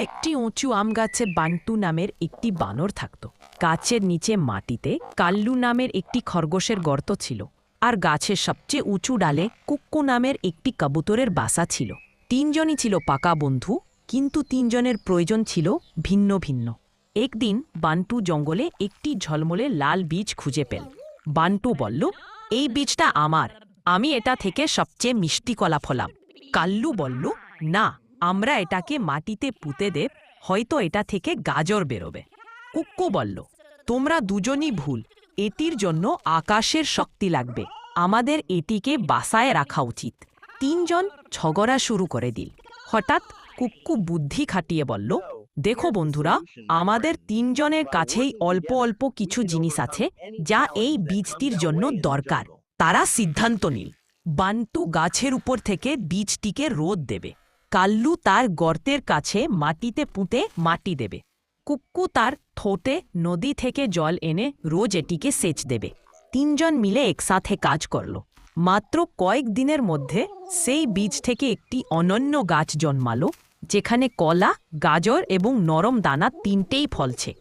একটি উঁচু আম গাছে বান্টু নামের একটি বানর থাকত। গাছের নিচে মাটিতে কাল্লু নামের একটি খরগোশের গর্ত ছিল, আর গাছের সবচেয়ে উঁচু ডালে কুক্কু নামের একটি কবুতরের বাসা ছিল। তিনজনই ছিল পাকা বন্ধু, কিন্তু তিনজনের প্রয়োজন ছিল ভিন্ন ভিন্ন। একদিন বান্টু জঙ্গলে একটি ঝলমলে লাল বীজ খুঁজে পেল। বান্টু বলল, এই বীজটা আমার, আমি এটা থেকে সবচেয়ে মিষ্টি কলা ফলাম। কাল্লু বলল, না, আমরা এটাকে মাটিতে পুঁতে দেব, হয়তো এটা থেকে গাজর বেরোবে। কুক্কু বলল, তোমরা দুজনই ভুল, এটির জন্য আকাশের শক্তি লাগবে, আমাদের এটিকে বাসায় রাখা উচিত। তিনজন ঝগড়া শুরু করে দিল। হঠাৎ কুক্কু বুদ্ধি খাটিয়ে বলল, দেখো বন্ধুরা, আমাদের তিনজনের কাছেই অল্প অল্প কিছু জিনিস আছে যা এই বীজটির জন্য দরকার। তারা সিদ্ধান্ত নিল, বান্টু গাছের উপর থেকে বীজটিকে রোদ দেবে, কাল্লু তার গর্তের কাছে মাটিতে পুঁতে মাটি দেবে, কুক্কু তার ঠোঁটে নদী থেকে জল এনে রোজ এটিকে সেচ দেবে। তিনজন মিলে একসাথে কাজ করল। মাত্র কয়েক দিনের মধ্যে সেই বীজ থেকে একটি অনন্য গাছ জন্মালো, যেখানে কলা, গাজর এবং নরম দানা তিনটেই ফলছে।